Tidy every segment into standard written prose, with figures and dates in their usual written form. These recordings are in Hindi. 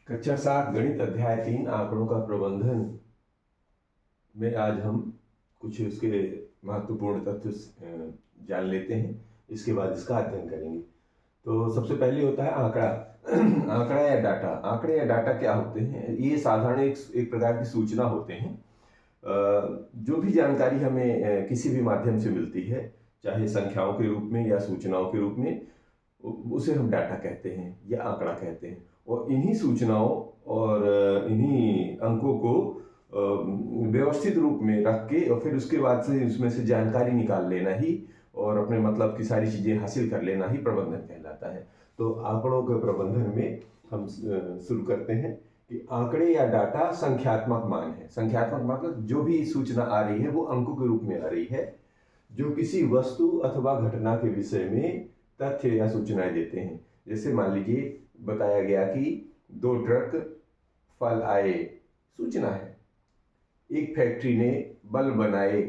कक्षा 7 गणित अध्याय 3 आंकड़ों का प्रबंधन में आज हम कुछ उसके महत्वपूर्ण तथ्य जान लेते हैं। इसके बाद इसका अध्ययन करेंगे। तो सबसे पहले होता है आंकड़ा। आंकड़ा या डाटा। आंकड़े या डाटा क्या होते हैं? ये साधारण एक प्रकार की सूचना होते हैं। जो भी जानकारी हमें किसी भी माध्यम से मिलती है, चाहे संख्याओं के रूप में या सूचनाओं के रूप में, उसे हम डाटा कहते हैं या आंकड़ा कहते हैं। और इन्हीं सूचनाओं और इन्हीं अंकों को व्यवस्थित रूप में रख के और फिर उसके बाद से उसमें से जानकारी निकाल लेना ही और अपने मतलब की सारी चीज़ें हासिल कर लेना ही प्रबंधन कहलाता है। तो आंकड़ों के प्रबंधन में हम शुरू करते हैं कि आंकड़े या डाटा संख्यात्मक मान है। संख्यात्मक मतलब जो भी सूचना आ रही है वो अंकों के रूप में आ रही है, जो किसी वस्तु अथवा घटना के विषय में तथ्य या सूचनाएं देते हैं। जैसे मान लीजिए बताया गया कि 2 ट्रक फल आए, सूचना है। एक फैक्ट्री ने बल्ब बनाए,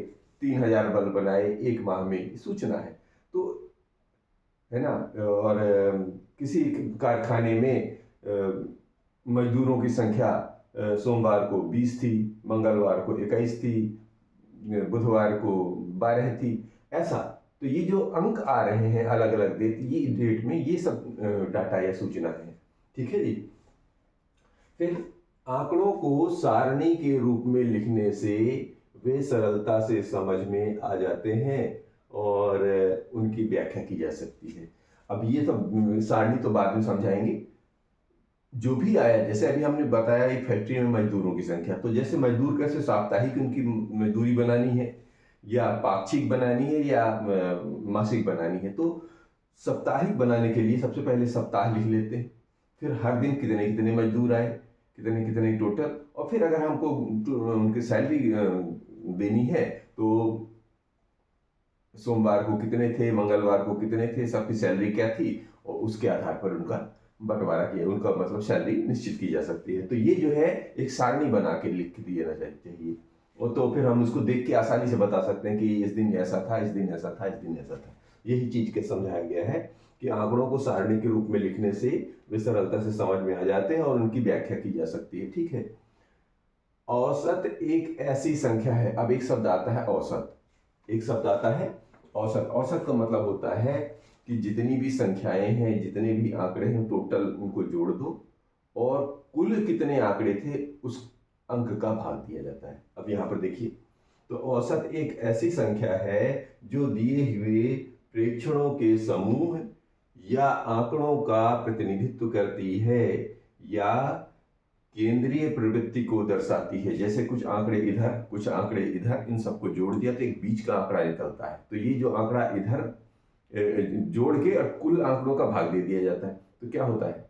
3000 बल्ब बनाए 1 माह में, सूचना है। तो है ना। और किसी कारखाने में मजदूरों की संख्या सोमवार को 20 थी, मंगलवार को 21 थी, बुधवार को 12 थी, ऐसा। तो ये जो अंक आ रहे हैं अलग अलग डेट में, ये सब डाटा या सूचना है। ठीक है जी। फिर आंकड़ों को सारणी के रूप में लिखने से वे सरलता से समझ में आ जाते हैं और उनकी व्याख्या की जा सकती है। अब ये सब सारणी तो बाद में समझाएंगे। जो भी आया, जैसे अभी हमने बताया एक फैक्ट्री में मजदूरों की संख्या, तो जैसे मजदूर कैसे साप्ताहिक उनकी मजदूरी बनानी है या पाक्षिक बनानी है या मासिक बनानी है, तो साप्ताहिक बनाने के लिए सबसे पहले सप्ताह लिख लेते हैं। फिर हर दिन कितने कितने मजदूर आए, कितने कितने टोटल, और फिर अगर हमको उनकी सैलरी देनी है तो सोमवार को कितने थे, मंगलवार को कितने थे, सबकी सैलरी क्या थी, और उसके आधार पर उनका बंटवारा किया, उनका मतलब सैलरी निश्चित की जा सकती है। तो ये जो है एक सारणी बना के लिख दिया चाहिए, और तो फिर हम उसको देख के आसानी से बता सकते हैं कि इस दिन ऐसा था, इस दिन ऐसा था, इस दिन ऐसा था। यही चीज के समझाया गया है कि आंकड़ों को सारणी के रूप में लिखने से वे सरलता से समझ में आ जाते हैं और उनकी व्याख्या की जा सकती है। ठीक है। औसत एक ऐसी संख्या है। अब एक शब्द आता है औसत, एक शब्द आता है औसत। औसत का मतलब होता है कि जितनी भी संख्याएं हैं, जितने भी आंकड़े हैं, टोटल उनको जोड़ दो और कुल कितने आंकड़े थे उस अंक का भाग दिया जाता है। अब यहां पर देखिए, तो औसत एक ऐसी संख्या है जो दिए हुए प्रेक्षणों के समूह या आंकड़ों का प्रतिनिधित्व करती है या केंद्रीय प्रवृत्ति को दर्शाती है। जैसे कुछ आंकड़े इधर, कुछ आंकड़े इधर, इन सबको जोड़ दिया तो एक बीच का आंकड़ा निकलता है। तो ये जो आंकड़ा इधर जोड़ के और कुल आंकड़ों का भाग दे दिया जाता है, तो क्या होता है,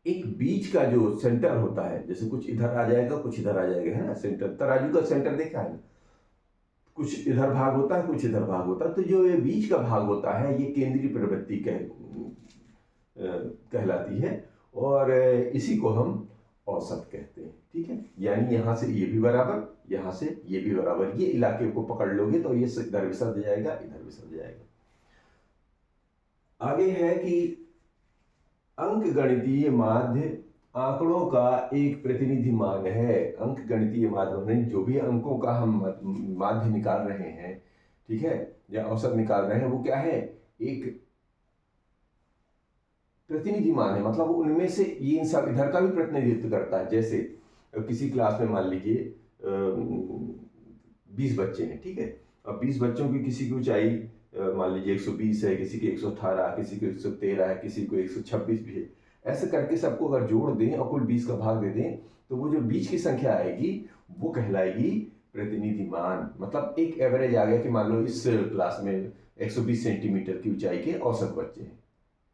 एक बीच का जो सेंटर होता है, जैसे कुछ इधर आ जाएगा, कुछ इधर आ जाएगा, है ना। सेंटर, तराजू का सेंटर देखा है ना, कुछ इधर भाग होता है, कुछ इधर भाग होता है। तो जो ये बीच का भाग होता है, ये केंद्रीय प्रवृत्ति कहलाती है और इसी को हम औसत कहते हैं। ठीक है। यानी यहां से ये भी बराबर, यहां से ये भी बराबर, ये इलाके को पकड़ लोगे तो ये इधर भी सज जाएगा, इधर भी सज जाएगा। आगे है कि अंक गणितीय माध्य आंकड़ों का एक प्रतिनिधि मान है। अंक गणितीय माध्य जो भी अंकों का हम माध्य निकाल रहे हैं, ठीक है, या औसत निकाल रहे हैं, वो क्या है, एक प्रतिनिधि मान है। मतलब उनमें से ये सब इधर का भी प्रतिनिधित्व करता है। जैसे किसी क्लास में मान लीजिए 20 बच्चे हैं, ठीक है। अब 20 बच्चों की किसी की ऊंचाई मान लीजिए 120 है, किसी की 118, किसी की 113 है, किसी को 126 भी है। ऐसे करके सबको अगर जोड़ दें और कुल 20 का भाग दे दें, तो वो जो बीच की संख्या आएगी वो कहलाएगी प्रतिनिधि मान। मतलब एक एवरेज आ गया कि मान लो इस क्लास में 120 सेंटीमीटर की ऊंचाई के औसत बच्चे हैं।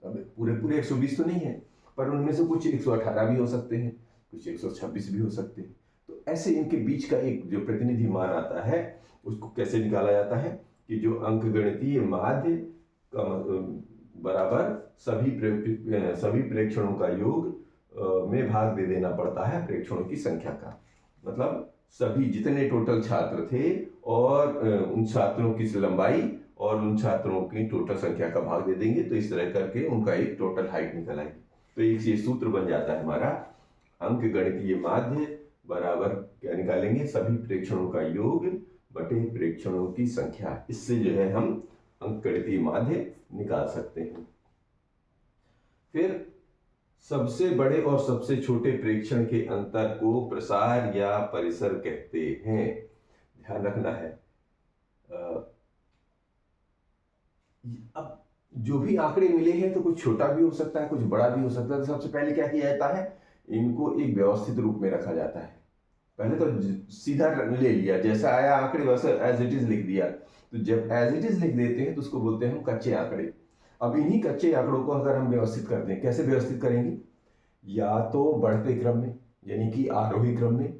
अब पूरे पूरे 120 तो नहीं है, पर उनमें से कुछ 118 भी हो सकते हैं, कुछ 126 भी हो सकते हैं। तो ऐसे इनके बीच का एक जो प्रतिनिधि मान आता है, उसको कैसे निकाला जाता है कि जो अंक गणितीय माध्य का बराबर सभी प्रेक्षणों का योग में भाग दे देना पड़ता है प्रेक्षणों की संख्या का। मतलब सभी जितने टोटल छात्र थे और उन छात्रों की लंबाई और उन छात्रों की टोटल संख्या का भाग दे देंगे, तो इस तरह करके उनका एक टोटल हाइट निकल आएगी। तो एक ये सूत्र बन जाता है हमारा, अंक गणितीय माध्य बराबर क्या निकालेंगे, सभी प्रेक्षणों का योग बटे प्रेक्षणों की संख्या। इससे जो है हम अंक गणितीय माध्य निकाल सकते हैं। फिर सबसे बड़े और सबसे छोटे प्रेक्षण के अंतर को प्रसार या परिसर कहते हैं। ध्यान रखना है। अब जो भी आंकड़े मिले हैं तो कुछ छोटा भी हो सकता है, कुछ बड़ा भी हो सकता है। तो सबसे पहले क्या किया जाता है, इनको एक व्यवस्थित रूप में रखा जाता है। पहले तो सीधा ले लिया, जैसा आया आंकड़े वैसे एज इट इज लिख दिया। तो जब एज इट इज लिख देते हैं तो उसको बोलते हैं हम कच्चे आंकड़े। अब इन्हीं कच्चे आंकड़ों को अगर हम व्यवस्थित करते हैं, कैसे व्यवस्थित करेंगे, या तो बढ़ते क्रम में यानी कि आरोही क्रम में,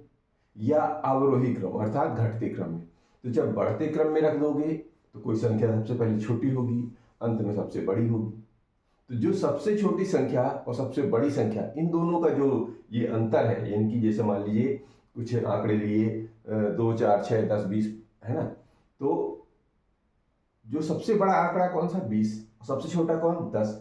या अवरोही क्रम अर्थात घटते क्रम में। तो जब बढ़ते क्रम में रख दोगे तो कोई संख्या सबसे पहले छोटी होगी, अंत में सबसे बड़ी होगी। तो जो सबसे छोटी संख्या और सबसे बड़ी संख्या, इन दोनों का जो ये अंतर है, यानी कि जैसे मान लीजिए कुछ आंकड़े लिए 2, 4, 6, 10, 20 है ना, तो जो सबसे बड़ा आंकड़ा कौन सा, 20, सबसे छोटा कौन, 10।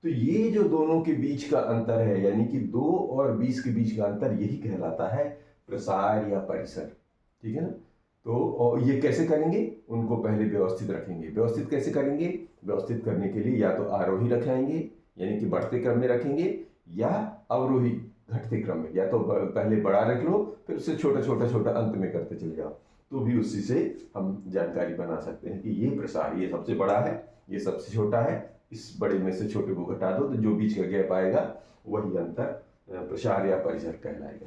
तो ये जो दोनों के बीच का अंतर है, यानी कि 2 और 20 के बीच का अंतर, यही कहलाता है प्रसार या परिसर। ठीक है ना। तो और ये कैसे करेंगे, उनको पहले व्यवस्थित रखेंगे। व्यवस्थित कैसे करेंगे, व्यवस्थित करने के लिए या तो आरोही रखेंगे यानी कि बढ़ते क्रम में रखेंगे, या अवरोही घटते क्रम में। या तो पहले बड़ा रख लो, फिर उससे छोटा छोटा छोटा अंत में करते चले जाओ। तो भी उसी से हम जानकारी बना सकते हैं कि ये प्रसार, ये सबसे बड़ा है, ये सबसे छोटा है, इस बड़े में से छोटे को घटा दो तो जो बीच का गैप आएगा वही अंतर प्रसार या परिसर कहलाएगा।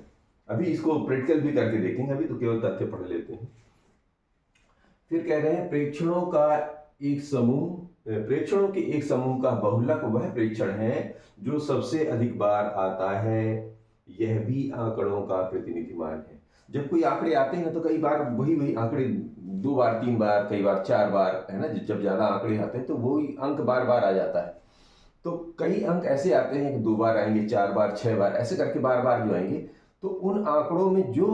अभी इसको प्रैक्टिकल भी करके देखेंगे, अभी तो केवल तथ्य पढ़ लेते हैं। फिर कह रहे हैं प्रेक्षणों का एक समूह, प्रेक्षणों के एक समूह का बहुलक वह प्रेक्षण है जो सबसे अधिक बार आता है, यह भी आंकड़ों का प्रतिनिधिमान है। जब कोई आंकड़े आते हैं ना तो कई बार वही आंकड़े 2 बार 3 बार कई बार 4 बार है ना, जब ज्यादा आंकड़े आते हैं तो वही अंक बार बार आ जाता है। तो कई अंक ऐसे आते हैं कि 2 बार आएंगे, 4 बार, 6 बार, ऐसे करके बार बार जो आएंगे। तो उन आंकड़ों में जो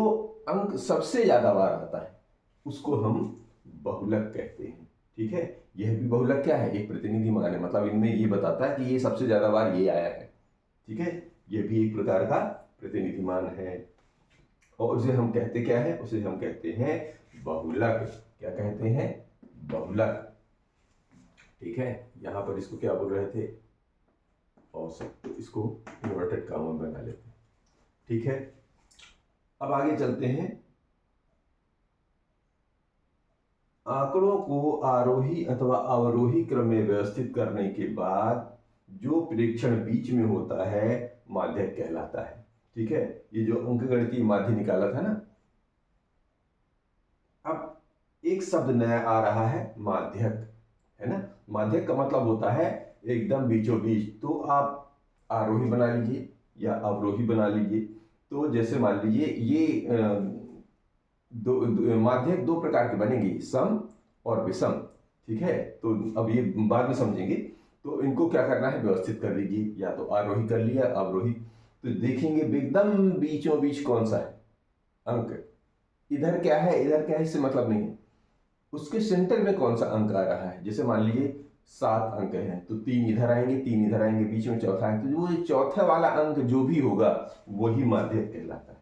अंक सबसे ज्यादा बार आता है उसको हम बहुलक कहते हैं। ठीक है, यह भी बहुलक क्या है, एक प्रतिनिधि मान है, मतलब इनमें ये बताता है कि ये सबसे ज्यादा बार ये आया है। ठीक है, यह भी एक प्रकार का प्रतिनिधि मान है। और उसे हम कहते क्या है, उसे हम कहते हैं बहुलक। क्या कहते हैं, बहुलक। ठीक है, यहां पर इसको क्या बोल रहे थे, औसत, तो इसको इन्वर्टेड कॉमा बना लेते हैं। ठीक है, अब आगे चलते हैं। आंकड़ों को आरोही अथवा अवरोही क्रम में व्यवस्थित करने के बाद जो प्रेक्षण बीच में होता है माध्यक कहलाता है। ठीक है, ये जो अंकगणितीय माध्य निकाला था ना, अब एक शब्द नया आ रहा है, माध्यक, है ना। माध्यक का मतलब होता है एकदम बीचों बीच। तो आप आरोही बना लीजिए या अवरोही बना लीजिए। तो जैसे मान लीजिए ये माध्यक 2 प्रकार के बनेंगे, सम और विषम। ठीक है, तो अब ये बाद में समझेंगे। तो इनको क्या करना है, व्यवस्थित कर लीजिए, या तो आरोही कर लिया, अवरोही। तो देखेंगे एकदम बीचों बीच कौन सा है अंक, इधर क्या है इधर क्या है इससे मतलब नहीं है, उसके सेंटर में कौन सा अंक आ रहा है। जैसे मान लीजिए 7 अंक हैं तो 3 इधर आएंगे, 3 इधर आएंगे, बीच में चौथा है, तो वो चौथा वाला अंक जो भी होगा वही माध्यक कहलाता है।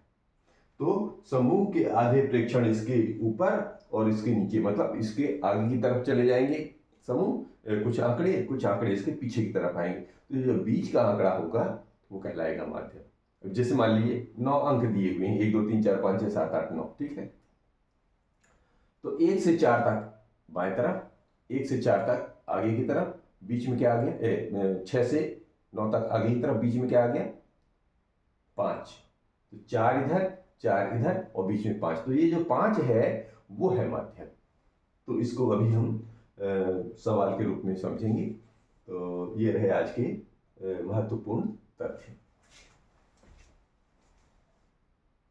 तो समूह के आधे प्रेक्षण इसके ऊपर और इसके नीचे, मतलब इसके आगे की तरफ चले जाएंगे समूह, कुछ आंकड़े इसके पीछे की तरफ आएंगे। तो जो बीच का आंकड़ा होगा वो कहलाएगा माध्यक। जैसे मान लीजिए 9 अंक दिए हुए हैं, 1 2 3 4 5 6 7 8 9। ठीक है, तो 1 से 4 तक बाएं तरफ, 1 से 4 तक आगे की तरफ, बीच में क्या आ गया, 6 से 9 तक आगे की तरफ, बीच में क्या आ गया, 5। तो 4 इधर 4 इधर और बीच में 5। तो ये जो 5 है वो है माध्यक। तो इसको अभी हम सवाल के रूप में समझेंगे। तो ये रहे आज के महत्वपूर्ण तथ्य।